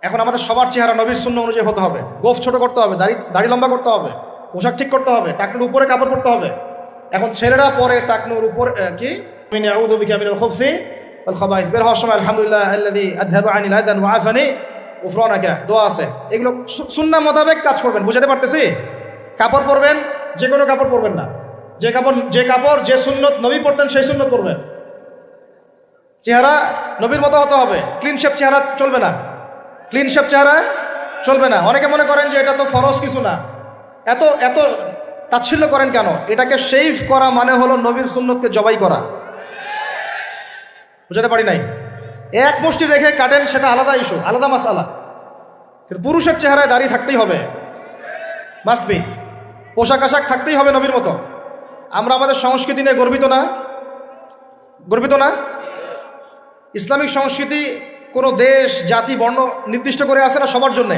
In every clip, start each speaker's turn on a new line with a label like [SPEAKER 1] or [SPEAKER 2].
[SPEAKER 1] এখন আমাদের সবার চেহারা নবীর সুন্নাহ অনুযায়ী হতে হবে। গোফ ছোট করতে হবে, দাড়ি লম্বা করতে হবে, পোশাক ঠিক করতে হবে, টাকনুর উপরে কাপড় পরতে হবে। এখন ছেলেরা পরে টাকনুর উপর কি আউযু বিকা মিনাল খুবসি ওয়াল খাবাইস, বের হওয়ার সময় আলহামদুলিল্লাহ আল্লাযী আযহাবা আনিল আযান ওয়া আফানি গুফরানাকা দোয়া আছে। এগুলো সুন্নাহ মোতাবেক কাজ করবেন। বুঝাতে পারতেছি? কাপড় পরবেন, যে কোনো কাপড় পরবেন না। যে কাপড় যে সুন্নত নবী পরতেন সেই সুন্নত পরবেন। চেহারা নবীর মতো হতে হবে। ক্লিন শেপ চেহারা চলবে না, ক্লিন শেপ চেহারা চলবে না। অনেকে মনে করেন যে এটা তো ফরজ কিছু না, এত এত তাচ্ছিল্য করেন কেন? এটাকে শেভ করা মানে হলো নবীর সুন্নতকে জবাই করা। বুঝাতে পারি নাই? এক মুষ্টি রেখে কাটেন, সেটা আলাদা ইস্যু, আলাদা মাসআলা। কিন্তু পুরুষের চেহারায় দাড়ি থাকতেই হবে, মাস্ট বি। পোশাক আশাক থাকতেই হবে নবীর মতো। আমরা আমাদের সংস্কৃতি নিয়ে গর্বিত না? গর্বিত না? ইসলামিক সংস্কৃতি কোনো দেশ, জাতি, বর্ণ নির্দিষ্ট করে আসে না সবার জন্যে?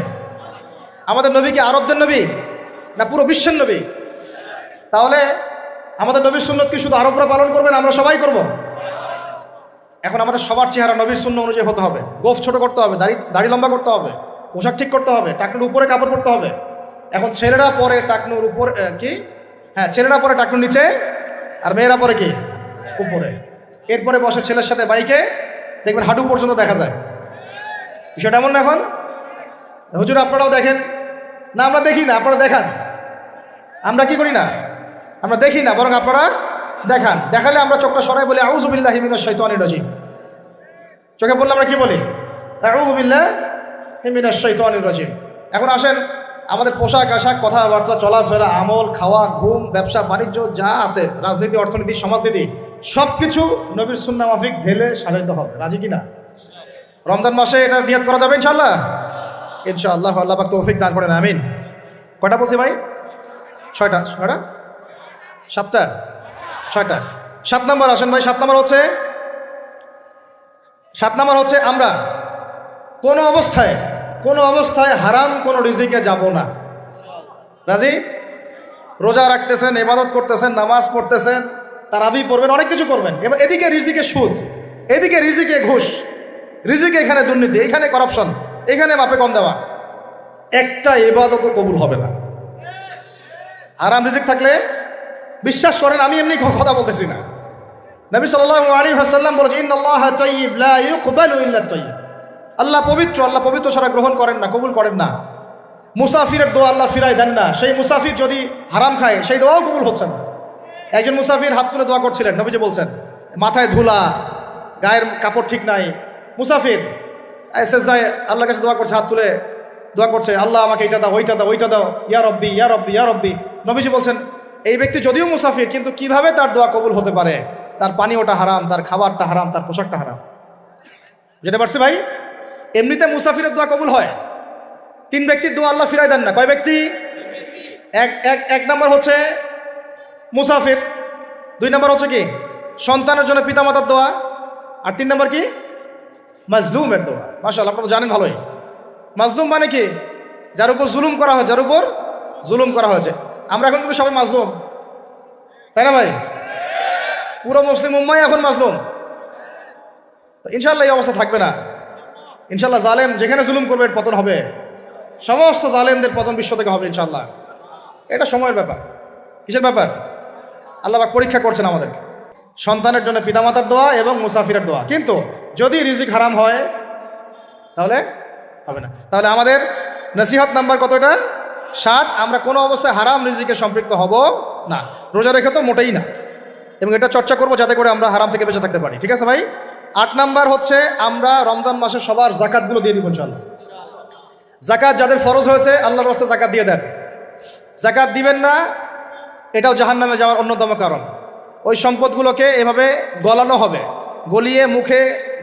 [SPEAKER 1] আমাদের নবী কি আরবদের নবী না পুরো বিশ্বের নবী? তাহলে আমাদের নবীর সুন্নত কি শুধু আরবরা পালন করবেন, আমরা সবাই করব? এখন আমাদের সবার চেহারা নবীর সুন্নাহ অনুযায়ী হতে হবে। গোফ ছোট করতে হবে, দাড়ি লম্বা করতে হবে, পোশাক ঠিক করতে হবে, টাকনুর উপরে কাপড় পরতে হবে। এখন ছেলেরা পরে টাকনুর উপর কি ছেলেরা পরে টাকনুর নিচে, আর মেয়েরা পরে কি উপরে। এরপরে বসে ছেলের সাথে বাইকে, দেখবেন হাঁটু পর্যন্ত দেখা যায়। বিষয়টা এমন না এখন? হুজুর আপনারাও দেখেন না? আমরা দেখি না, আপনারা দেখান। আমরা কি করি না? আমরা দেখি না, বরং আপনারা দেখান। দেখালে আমরা চোখটা সরাই বলি আউযু বিল্লাহি মিনাশ শাইতানির রাজিম। চোখে বললে আমরা কি বলি? আউযু বিল্লাহি মিনাশ শাইতানির রাজিম। এখন আসেন, আমাদের পোশাক আশাক, কথাবার্তা, চলাফেরা, আমল, খাওয়া, ঘুম, ব্যবসা বাণিজ্য যা আছে, রাজনীতি, অর্থনীতি, সমাজনীতি, সব কিছু নবীর সুন্নাহ মাফিক ঢেলে সাজাইতে হবে। রাজি কিনা? রমজান মাসে এটা নিয়ত করা যাবে ইনশাআল্লাহ? ইনশাআল্লাহ। আল্লাহ পাক তৌফিক দান করেন, আমিন। কয়টা বলছি ভাই? ছয়টা? 7টা? 6টা। 7 নম্বর আসেন ভাই। 7 নম্বর হচ্ছে আমরা কোনো অবস্থায় হারাম কোনো রিজিকে যাব না। রাজি? রোজা রাখতেছেন, ইবাদত করতেছেন, নামাজ পড়তেছেন, তারাবি পড়বেন, অনেক কিছু করবেন। এবার এদিকে রিজিকে সুদ, এদিকে রিজিকে ঘুষ, রিজিকে এখানে দুর্নীতি, এখানে করাপশন, এখানে মাপে কম দেওয়া, একটা ইবাদতও কবুল হবে না। হারাম রিজিক থাকলে বিশ্বাস করেন, আমি এমনি কথা বলতেছি না। নবী সাল্লাল্লাহু আলাইহি ওয়াসাল্লাম বলেছেন ইন্নাল্লাহা তাইয়্যিব লা ইউকবালু ইল্লা তাইয়্যিব। আল্লাহ পবিত্র, আল্লাহ পবিত্র ছাড়া গ্রহণ করেন না, কবুল করেন না। মুসাফিরের দোয়া আল্লাহ ফিরাই দেন না। সেই মুসাফির যদি হারাম খায়, সেই দোয়াও কবুল হচ্ছে না। একজন মুসাফির হাত তুলে দোয়া করছিলেন, নবীজি বলছেন মাথায় ধুলা, গায়ের কাপড় ঠিক নাই। মুসাফির সেজদায় আল্লাহর কাছে দোয়া করছে, হাত তুলে দোয়া করছে, আল্লাহ আমাকে এইটা দাও, ওইটা দাও, ওইটা দাও, ইয়া রব্বি ইয়া রব্বি ইয়া রব্বি। নবীজি বলছেন এই ব্যক্তি যদিও মুসাফির, কিন্তু কিভাবে তার দোয়া কবুল হতে পারে? তার পানীয়টা হারাম, তার খাবারটা হারাম, তার পোশাকটা হারাম। যেতে পারছি ভাই? এমনিতে মুসাফিরের দোয়া কবুল হয়। 3 ব্যক্তির দোয়া আল্লাহ ফিরাই দেন না। কয় ব্যক্তি? এক নম্বর হচ্ছে মুসাফির, 2 নম্বর হচ্ছে কি সন্তানের জন্য পিতামাতার দোয়া, আর 3 নম্বর কি মাজলুমের দোয়া। মাশাআল্লাহ, আপনারা তো জানেন ভালোই। মাজলুম মানে কি? যার উপর জুলুম করা হয়, যার উপর জুলুম করা হয়েছে। আমরা এখন কিন্তু সবাই মাজলুম, তাই না ভাই? পুরো মুসলিম উম্মাহ এখন মাজলুম। ইনশাআল্লাহ এই অবস্থা থাকবে না। ইনশাআল্লাহ জালেম যেখানে জুলুম করবে এর পতন হবে। সমস্ত জালেমদের পতন বিশ্ব থেকে হবে ইনশাআল্লাহ। এটা সময়ের ব্যাপার। কিসের ব্যাপার? আল্লাহ পাক পরীক্ষা করছেন আমাদেরকে। সন্তানের জন্য পিতামাতার দোয়া এবং মুসাফিরের দোয়া। কিন্তু যদি রিজিক হারাম হয় তাহলে হবে না। তাহলে আমাদের নসিহত নাম্বার কত? এটা 7। আমরা কোনো অবস্থায় হারাম রিজিকে সম্পৃক্ত হব না। রোজা রেখে তো মোটেই না। এবং এটা চর্চা করবো যাতে করে আমরা হারাম থেকে বেঁচে থাকতে পারি। ঠিক আছে ভাই? 8 নাম্বার হচ্ছে আমরা রমজান মাসে সবার জাকাতগুলো দিয়ে দিব ইনশাআল্লাহ। জাকাত যাদের ফরজ হয়েছে আল্লাহর রাস্তায় জাকাত দিয়ে দেন। জাকাত দিবেন না, এটাও জাহান্নামে যাওয়ার অন্যতম কারণ। ওই সম্পদগুলোকে এভাবে গলানো হবে, গলিয়ে মুখে,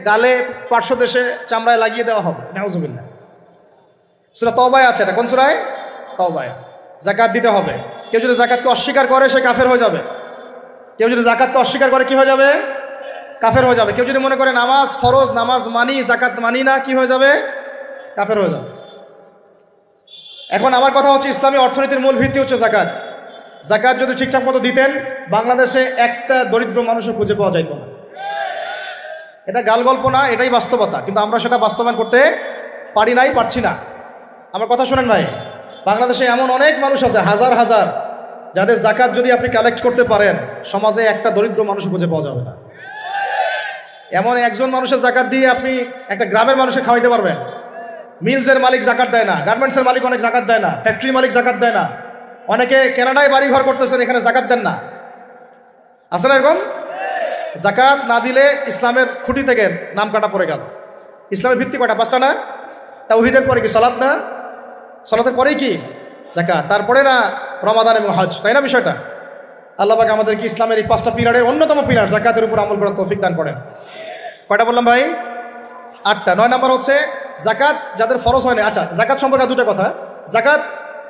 [SPEAKER 1] গালে, পার্শ্বদেশে, চামড়ায় লাগিয়ে দেওয়া হবে। নাউজুবিল্লাহ। সূরা তাওবায় আছে এটা। কোন সূরায়? তাওবায়। জাকাত দিতে হবে। কেউ যদি জাকাতকে অস্বীকার করে সে কাফের হয়ে যাবে। কেউ যদি জাকাতকে অস্বীকার করে কি হয়ে যাবে? কাফের হয়ে যাবে। কেউ যদি মনে করে নামাজ ফরজ, নামাজ মানি, জাকাত মানি না, কি হয়ে যাবে? কাফের হয়ে যাবে। এখন আমার কথা হচ্ছে ইসলামী অর্থনীতির মূল ভিত্তি হচ্ছে জাকাত। জাকাত যদি ঠিকঠাক মতো দিতেন, বাংলাদেশে একটা দরিদ্র মানুষও খুঁজে পাওয়া যাইত না। এটা গাল গল্প না, এটাই বাস্তবতা। কিন্তু আমরা সেটা বাস্তবায়ন করতে পারি নাই, পারছি না। আমার কথা শোনেন ভাই, বাংলাদেশে এমন অনেক মানুষ আছে, হাজার হাজার, যাদের জাকাত যদি আপনি কালেক্ট করতে পারেন, সমাজে একটা দরিদ্র মানুষ খুঁজে পাওয়া যাবে না। এমন একজন মানুষের জাকাত দিয়ে আপনি একটা গ্রামের মানুষকে খাওয়াইতে পারবেন। মিলসের মালিক জাকাত দেয় না, গার্মেন্টসের মালিক অনেক জাকাত দেয় না, ফ্যাক্টরি মালিক জাকাত দেয় না, অনেকে কানাডায় বাড়ি ঘর করতেছেন, এখানে জাকাত দেন না। আছে না এরকম? জাকাত না দিলে ইসলামের খুঁটি থেকে নাম কাটা পড়ে গেল। ইসলামের ভিত্তি কয়টা? 5টা না? তাওহীদের পরে কি সালাত না? সালাতের পরেই কি জাকাত, তারপরে না রমাদান এবং হজ, তাই না বিষয়টা? আল্লাহ পাক আমাদেরকে ইসলামের এই 5টা পিলারের অন্যতম পিলার জাকাতের উপর আমল করার তৌফিক দান করেন। কয়টা বললাম ভাই? 8টা। 9 নম্বর হচ্ছে জাকাত যাদের ফরজ হয় না। আচ্ছা, জাকাত সম্পর্কে 2টা কথা। জাকাত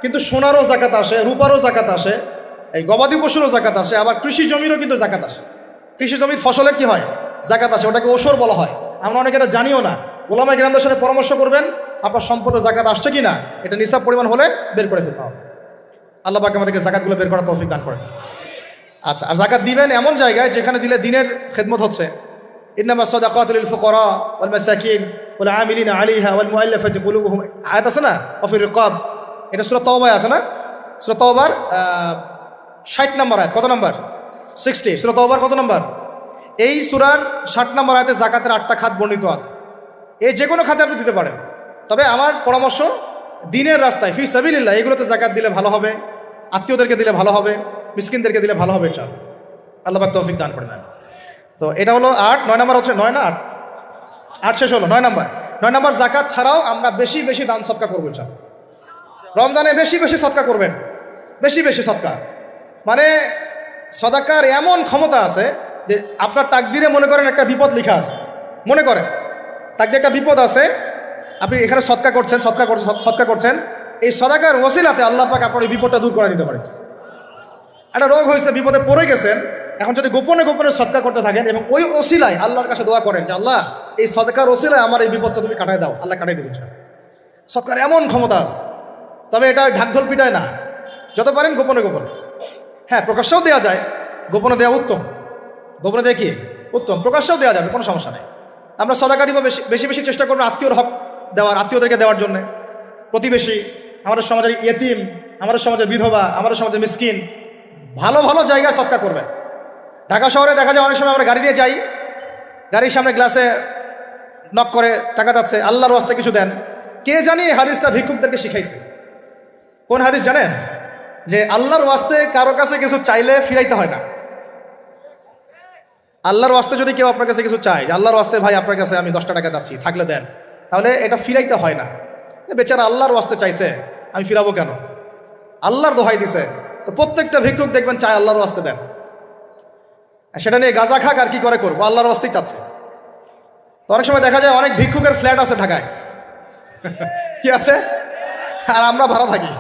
[SPEAKER 1] কিন্তু সোনারও জাকাত আসে, রূপারও জাকাত আসে, এই গবাদি পশুরও জাকাত আসে, আবার কৃষি জমিরও কিন্তু জাকাত আসে। কৃষি জমির ফসলের কি হয়? জাকাত আসে, ওটাকে ওসর বলা হয়। আমরা অনেকে এটা জানিও না। ওলামায়ে কেরামদের সাথে পরামর্শ করবেন, আপনার সম্পদের জাকাত আসছে কি না, এটা নিসাব পরিমাণ হলে বের করে ফেলতে হবে। আল্লাহ পাক আমাদেরকে জাকাতগুলো বের করার তৌফিক দান করেন। আচ্ছা, আর জাকাত দিবেন এমন জায়গায় যেখানে দিলে দিনের খেদমত হচ্ছে। ইন্নামা সাদাকাতু লিল ফুকারা ওয়াল মাসাকিন ওয়াল আমিলিনা আলাইহা ওয়াল মুআল্লাফাতি কুলুবুহুম, আয়াত আছে না? ওয়া ফির রিকাব, এটা সূরা তাওবায় আছে না? সূরা তাওবার 60 নম্বর আয়াত। কত নম্বর? 60। সূরা তাওবার কত নম্বর? এই সূরার 60 নম্বর আয়াতে জাকাতের 8টা খাত বর্ণিত আছে। এই যে কোনো খাতে আপনি দিতে পারেন, তবে আমার পরামর্শ দিনের রাস্তায় ফি সাবিলিল্লাহ এগুলোতে জাকাত দিলে ভালো হবে, আত্মীয়দেরকে দিলে ভালো হবে, মিসকিনদেরকে দিলে ভালো হবে ইনশাআল্লাহ। আল্লাহ পাক তৌফিক দান করেন। তো এটা হলো 8। 9 নম্বর হচ্ছে 9 না 8? 8 শেষ হলো। 9 নম্বর। 9 নম্বর, জাকাত ছাড়াও আমরা বেশি বেশি দান সদকা করবো ইনশাআল্লাহ। রমজানে বেশি বেশি সদকা করবেন, বেশি বেশি সদকা। মানে সদাকার এমন ক্ষমতা আছে যে আপনার তাকদিরে মনে করেন একটা বিপদ লেখা আছে, মনে করেন তাকদিরে একটা বিপদ আছে, আপনি এখানে সদকা করছেন, এই সদাকার ওসিলাতে আল্লাহ পাক আপনার এই বিপদটা দূর করে দিতে পারেন। একটা রোগ হয়েছে, বিপদে পড়ে গেছেন, এখন যদি গোপনে গোপনে সদকা করতে থাকেন এবং ওই ওসিলায় আল্লাহর কাছে দোয়া করেন যে আল্লাহ এই সদকার ওসিলায় আমার এই বিপদটা তুমি কাটাই দাও, আল্লাহ কাটাই দেবেন। সদকার এমন ক্ষমতা আছে, তবে এটা ঢাকঢোল পিটায় না, যত পারেন গোপনে গোপনে। হ্যাঁ, প্রকাশ্যেও দেওয়া যায়, গোপনে দেওয়া উত্তম। গোপনে দেওয়া কি উত্তম, প্রকাশ্যেও দেওয়া যাবে, কোনো সমস্যা নেই। আমরা সদাকা দিব বেশি বেশি চেষ্টা করবো আত্মীয়র হক দেওয়ার, আত্মীয়দেরকে দেওয়ার জন্যে, প্রতিবেশী, আমাদের সমাজের ইয়েতিম, আমাদের সমাজের বিধবা, আমাদের সমাজের মিসকিন, ভালো ভালো জায়গায় সদকা করবেন। ঢাকা শহরে দেখা যায় অনেক সময় আমরা গাড়ি নিয়ে যাই, গাড়ির সামনে গ্লাসে নক করে টাকা যাচ্ছে, আল্লাহর ওয়াস্তে কিছু দেন। কে জানি হাদিসটা ভিক্ষুকদেরকে শিখাইছে। কোন হাদিস জানেন? যে আল্লাহর ওয়াস্তে কারো কাছে কিছু চাইলে ফিরাইতে হয় না। আল্লাহর ওয়াস্তে যদি কেউ আপনার কাছে কিছু চায়, যে আল্লাহর ওয়াস্তে ভাই আপনার কাছে আমি 10টা টাকা চাচ্ছি, থাকলে দেন, তাহলে এটা ফিরাইতে হয় না। বেচারা আল্লাহর ওয়াস্তে চাইছে, আমি ফিরাবো কেন? আল্লাহর দোহাই দিছে, তো প্রত্যেকটা ভিক্ষুক দেখবেন চায় আল্লাহর ওয়াস্তে দেন। সেটা নিয়ে গাঁজা খাক আর কি করে করবো, আল্লাহর ওয়াস্তেই চাচ্ছে। তো অনেক সময় দেখা যায় অনেক ভিক্ষুকের ফ্ল্যাট আছে ঢাকায়, কি আছে, আর আমরা ভাড়া থাকি,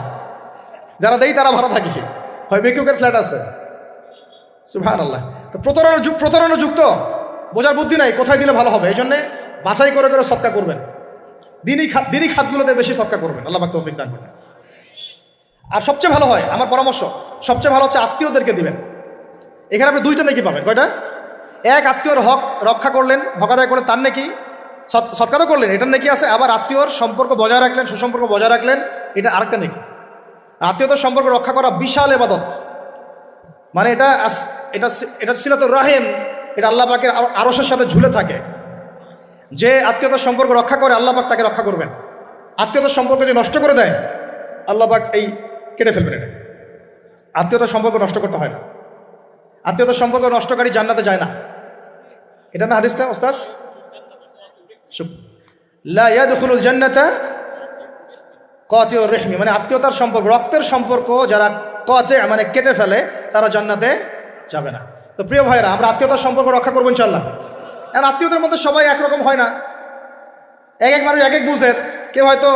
[SPEAKER 1] যারা দেই তারা ভাড়া থাকি, হয় ভিক্ষুকের ফ্ল্যাট আছে। সুবহানাল্লাহ। তো প্রতারণা যুক্ত, বোঝার বুদ্ধি নাই কোথায় দিলে ভালো হবে, এই জন্যে বাছাই করে করে সদকা করবেন, দিনই খাতগুলোতে বেশি সদকা করবেন। আল্লাহ পাক তৌফিক দান করবেন। আর সবচেয়ে ভালো হয়, আমার পরামর্শ, সবচেয়ে ভালো হচ্ছে আত্মীয়দেরকে দিবেন। এখানে আপনি 2টা নেকি পাবেন। কয়টা? এক, আত্মীয়র হক রক্ষা করলেন, হক আদায় করলেন, তার নেকি, সৎকা তো করলেন, এটার নেকি আছে। আবার আত্মীয়র সম্পর্ক বজায় রাখলেন, সুসম্পর্ক বজায় রাখলেন, এটা আরেকটা নেকি। আত্মীয়তার সম্পর্ক রক্ষা করা বিশাল ইবাদত। মানে এটা সিলাতুর রাহিম, এটা আল্লাহ পাকের আরশের সাথে ঝুলে থাকে। যে আত্মীয়তার সম্পর্ক রক্ষা করে আল্লাহ পাক তাকে রক্ষা করবেন। আত্মীয়তার সম্পর্ক যে নষ্ট করে দেয় আল্লাহ পাক এই কেটে ফেলবেন। এটা আত্মীয়তার সম্পর্ক নষ্ট করতে হয় না। আত্মীয়তার সম্পর্ক নষ্টকারী জান্নাতে যায় না। এটা না হাদিসটা ওস্তাদ? লা ইয়াদখুলুল জান্নাতা কাতিউর রহমি, মানে আত্মীয়তার সম্পর্ক, রক্তের সম্পর্ক যারা কাতি মানে কেটে ফেলে তারা জান্নাতে যাবে না। তো প্রিয় ভাইরা, আমরা আত্মীয়তার সম্পর্ক রক্ষা করবো ইনশাআল্লাহ। আর আত্মীয়তার মধ্যে সবাই একরকম হয় না, এক মানুষ এক বুঝের, কেউ হয়তো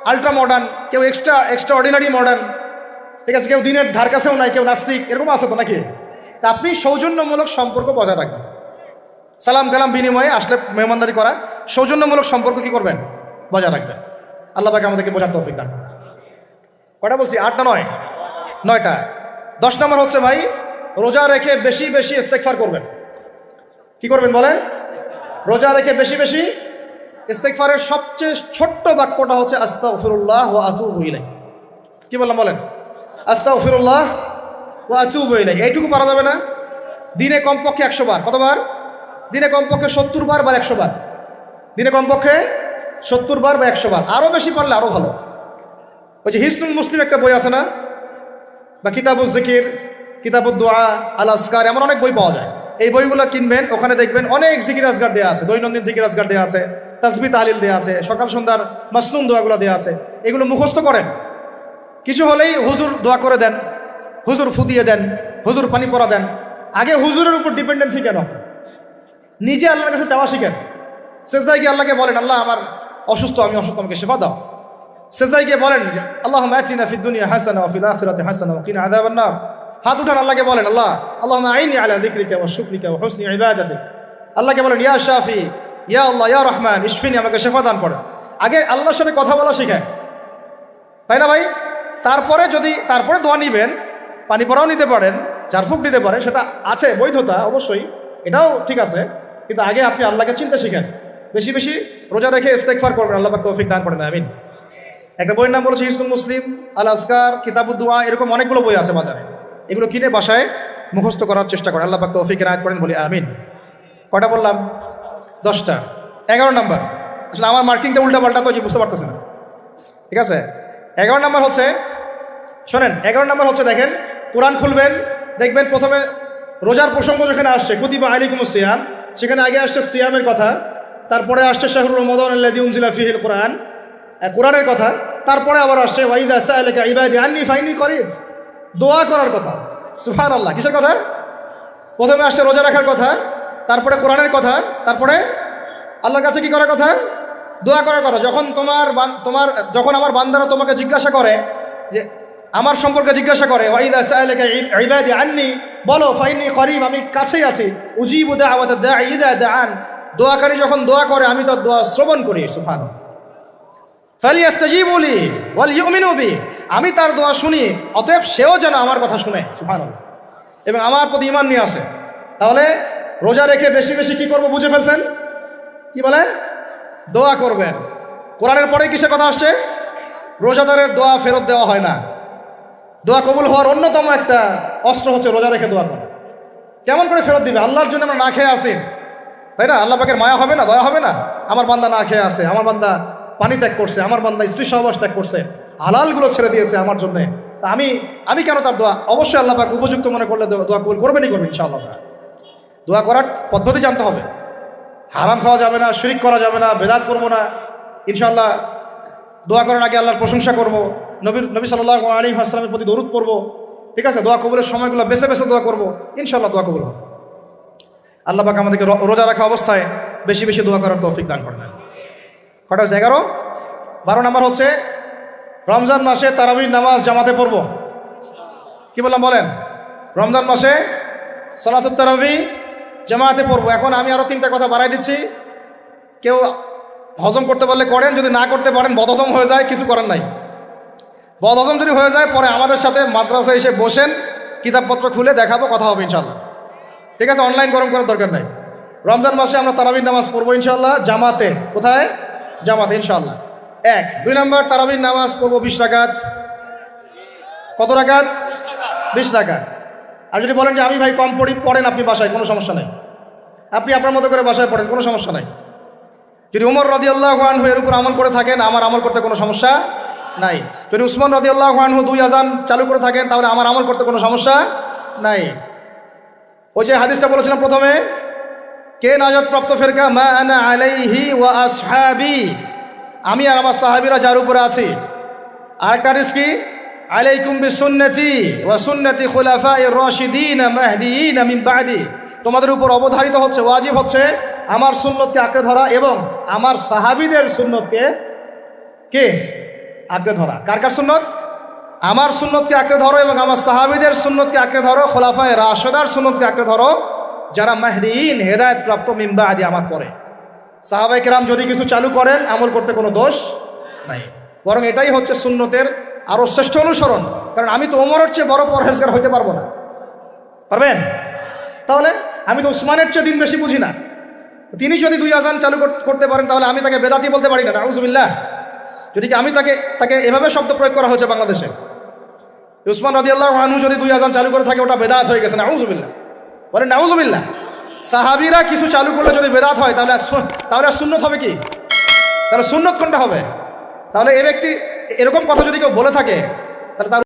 [SPEAKER 1] আলট্রা মডার্ন, কেউ এক্সট্রা অর্ডিনারি মডার্ন, ঠিক আছে, কেউ দিনের ধার কাছেও নাই, কেউ নাস্তিক, এরকম আছে তো নাকি? তা আপনি সৌজন্যমূলক সম্পর্ক বজায় রাখবেন। সালাম কালাম বিনিময়ে আসলে মেহমানদারি করা, সৌজন্যমূলক সম্পর্ক কি করবেন? বজায় রাখবেন। আল্লাহ পাক আমাদেরকে বোঝার তৌফিক দান। কয়টা বলছি? 8 না 9? 9টা। 10 নম্বর হচ্ছে ভাই, রোজা রেখে বেশি বেশি ইস্তেগফার করবেন। কি করবেন বলেন? রোজা রেখে বেশি বেশি ইস্তেগফারের সবচেয়ে ছোট্ট বাক্যটা হচ্ছে আস্তাগফিরুল্লাহ ওয়া আতুবু ইলাইহি। কি বললাম বলেন? আস্তাগফিরুল্লাহ ওয়া আতুবু ইলাইহি। এইটুকু পারা যাবে না? দিনে কমপক্ষে 100 বার। কতবার? দিনে কমপক্ষে 70 বার বা 100 বার। দিনে কমপক্ষে 70 বার বা 100 বার। আরও বেশি পারলে আরও ভালো। ওই যে হিসনুল মুসলিম একটা বই আছে না, বা কিতাবুজ জিকির, কিতাবুদ দোয়া, আল আসকার, এমন অনেক বই পাওয়া যায়। এই বইগুলো কিনবেন, ওখানে দেখবেন অনেক জিকির আজগার দেওয়া আছে, দৈনন্দিন জিকির আজগার দেওয়া আছে, তাসবিহ তাহলিল দেওয়া আছে, সকাল সন্ধ্যার মাসনুন দোয়াগুলো দেওয়া আছে। এগুলো মুখস্থ করেন। কিছু হলেই হুজুর দোয়া করে দেন, হুজুর ফুদিয়ে দেন, হুজুর পানি পরা দেন। আগে হুজুরের উপর ডিপেন্ডেন্সি কেন? নিজে আল্লাহর কাছে চাওয়া শিখেন। সেজদায় গিয়ে আল্লাহকে বলেন, আল্লাহ আমার অসুস্থ, আমি অসুস্থ, আমাকে শেফা দাও। সেজদায় গিয়ে বলেন যে আল্লাহুম্মা আতিনা ফিদ দুনিয়া হাসানা ওয়া ফিল আখিরাতি হাসানা ওয়া কিনা আযাবান নার। হাত উঠান, আল্লাহকে বলেন আল্লাহুম্মা আইনি আলা যিকরিকা ওয়া শুকরিকা ওয়া হুসনি ইবাদাতিক। আল্লাহকে বলেন ইয়া শাফি, ইয়া আল্লাহ, ইয়া রহমান, ইশফিনি, আমাকে শেফা দান করেন। আগে আল্লাহর সাথে কথা বলা শিখেন, তাই না ভাই? তারপরে দোয়া নিবেন, পানি পরাও নিতে পারেন, ঝাড়ফুঁক দিতে পারেন, সেটা আছে বৈধতা অবশ্যই, এটাও ঠিক আছে। কিন্তু আগে আপনি আল্লাহকে চিনতে শিখেন। বেশি বেশি রোজা রেখে ইস্তেগফার করবেন, আল্লাহ পাক তৌফিক দান করেন, আমিন। একটা বইয়ের নাম বলেছে হিসনুল মুসলিম, আল আসকার, কিতাবুদ দোয়া, এরকম অনেকগুলো বই আছে বাজারে। এগুলো কিনে বাসায় মুখস্থ করার চেষ্টা করেন, আল্লাহ পাক তৌফিক এনায়েত করেন, বলি আমিন। কয়টা বললাম? 10টা। 11 নম্বর, আসলে আমার মার্কিংটা উল্টা পাল্টা তো বুঝতে পারতেছে না, ঠিক আছে? 11 নম্বর হচ্ছে, শোনেন, 11 নম্বর হচ্ছে, দেখেন, কোরআন খুলবেন, দেখবেন প্রথমে রোজার প্রসঙ্গ যেখানে আসছে, কুতিবা আলাইকুমুস সিয়াম, সেখানে আগে আসছে সিয়ামের কথা, তারপরে আসছে শাহরুর রমাদান আল্লাযী উনজিলা ফীহিল কোরআন, কোরআনের কথা, তারপরে আবার আসছে ওয়াইদা সাআলাকা ইবাদি আন্নী ফাইন্নী করিব, দোয়া করার কথা। সুবহানাল্লাহ। কিসের কথা? প্রথমে আসছে রোজা রাখার কথা, তারপরে কোরআনের কথা, তারপরে আল্লাহর কাছে কি করার কথা? দোয়া করার কথা। যখন আমার বান্দারা তোমাকে জিজ্ঞাসা করে, যে আমার সম্পর্কে জিজ্ঞাসা করে, ওয়াইদা সাআলাকা ইবাদি আন্নী, বলো ফাইন্নী করিব, আমি কাছেই আছি, উজিবু দাওয়াতাদ দাঈ ইযা দাআন, দোয়াকারী যখন দোয়া করে আমি তার দোয়া শ্রবণ করি। সুবহানাল্লাহ। ফালিয়াস্তাজিবু লি ওয়াল ইউমিনু বি, আমি তার দোয়া শুনি, অতএব সেও যেন আমার কথা শুনে, সুবহানাল্লাহ, এবং আমার প্রতি ঈমান নিয়ে আসে। তাহলে রোজা রেখে বেশি বেশি কি করব বুঝে ফেলছেন? কি বলেন? দোয়া করবেন। কোরআনের পরে কিসের কথা আসছে? রোজাদারের দোয়া ফেরত দেওয়া হয় না। দোয়া কবুল হওয়ার অন্যতম একটা অস্ত্র হচ্ছে রোজা রেখে দোয়া করা। কেমন করে ফেরত দিবে? আল্লাহর জন্য আমরা না খেয়ে আসি, তাই না? আল্লাহ পাকের মায়া হবে না, দয়া হবে না? আমার বান্দা না খেয়ে আছে, আমার বান্দা পানি ত্যাগ করছে, আমার বান্দা স্ত্রী সহবাস ত্যাগ করছে, হালালগুলো ছেড়ে দিয়েছে আমার জন্য, তা আমি কেন তার দোয়া? অবশ্যই আল্লাহ পাক উপযুক্ত মনে করলে দোয়া কবুল করবেনই করবেন ইনশাআল্লাহ। দোয়া করার পদ্ধতি জানতে হবে। হারাম খাওয়া যাবে না, শিরিক করা যাবে না, বেদাত করবো না। ইনশাআল্লাহ দোয়া করার আগে আল্লাহর প্রশংসা করবো, নবী সাল্লাল্লাহু আলাইহি ওয়াসাল্লামের প্রতি দরুদ পড়বো, ঠিক আছে? দোয়া কবুলের সময়গুলো বেছে বেছে দোয়া করবো, ইনশাআল্লাহ দোয়া কবুল হবে। আল্লাহ পাক আমাদেরকে রোজা রাখা অবস্থায় বেশি বেশি দোয়া করার তৌফিক দান করেন। কটা হচ্ছে? 11। 12 নম্বর হচ্ছে রমজান মাসে তারাবির নামাজ জামাতে পড়ব। কি বললাম বলেন? রমজান মাসে সালাতুত তারাবি জামাতে পড়ব। এখন আমি আরও 3টা কথা বাড়াই দিচ্ছি। কেউ হজম করতে পারলে করেন, যদি না করতে পারেন, বদহজম হয়ে যায়, কিছু করার নাই। বদহজম যদি হয়ে যায়, পরে আমাদের সাথে মাদ্রাসায় এসে বসেন, কিতাবপত্র খুলে দেখাবো, কথা হবে ইনশাআল্লাহ, ঠিক আছে? অনলাইন গরম করার দরকার নাই। রমজান মাসে আমরা তারাবির নামাজ পড়বো ইনশাআল্লাহ জামাতে। কোথায়? জামাতে ইনশাআল্লাহ। 1। 2 নম্বর, তারাবির নামাজ পড়বো 20 রাকাত। কত রাকাত? 20 রাকাত। আর যদি বলেন যে আমি ভাই কম পড়ি, পড়েন আপনি বাসায়, কোনো সমস্যা নাই, আপনি আপনার মতো করে বাসায় পড়েন, কোনো সমস্যা নাই। যদি উমর রাদিয়াল্লাহু আনহু এর উপর আমল করে থাকেন, আমার আমল করতে কোনো সমস্যা নাই। যদি উসমান রাদিয়াল্লাহু আনহু 2 আযান চালু করে থাকেন, তাহলে আমার আমল করতে কোনো সমস্যা নাই। ওই যে হাদিসটা বলেছিলাম প্রথমে, কে নাজাত প্রাপ্ত ফেরকা? মা আনা আলাইহি ওয়া আসহাবি, আমি আর আমার সাহাবীরা যার উপরে আছি। আরেকটা হাদিস কি? আলাইকুম বিসুন্নতি ওয়া সুন্নতি খুলাফায়ে রাশিদিন মাহদিয়িন মিন বাদি, তোমাদের উপর অবধারিত হচ্ছে, ওয়াজিব হচ্ছে আমার সুন্নতকে আঁকড়ে ধরা এবং আমার সাহাবীদের সুন্নতকে আঁকড়ে ধরা। কার কার সুন্নত? আমার সুন্নতকে আঁকড়ে ধরো এবং আমার সাহাবীদের সুন্নতকে আঁকড়ে ধরো, খোলাফায়ে রাশিদার সুন্নতকে আঁকড়ে ধরো, যারা মাহদিয়িন হেদায়েত প্রাপ্ত মিন বাদি, আমার পরে। সাহাবায়ে কেরাম যদি কিছু চালু করেন, আমল করতে কোনো দোষ নাই, বরং এটাই হচ্ছে সুন্নতের আরও শ্রেষ্ঠ অনুসরণ। কারণ আমি তো ওমরের চেয়ে বড় পরহেজগার হইতে পারবো না, পারবেন? তাহলে আমি তো উসমানের চেয়ে দিন বেশি বুঝি না, তিনি যদি 2 আজান চালু করতে পারেন তাহলে আমি তাকে বেদাতি বলতে পারি না, নাউজুবিল্লাহ। যদি আমি তাকে এভাবে শব্দ প্রয়োগ করা হয়েছে বাংলাদেশে, উসমান রাদিয়াল্লাহু আনহু যদি 2 আজান চালু করে থাকে ওটা বেদাত হয়ে গেছে, নাউজুবিল্লাহ। বলেন নাউজুবিল্লাহ। সাহাবীরা কিছু চালু করলে যদি বেদাত হয় তাহলে সুন্নত হবে কি? তাহলে সুন্নত কোনটা হবে? তাহলে এই ব্যক্তি এরকম কথা যদি কেউ বলে থাকে তাহলে তার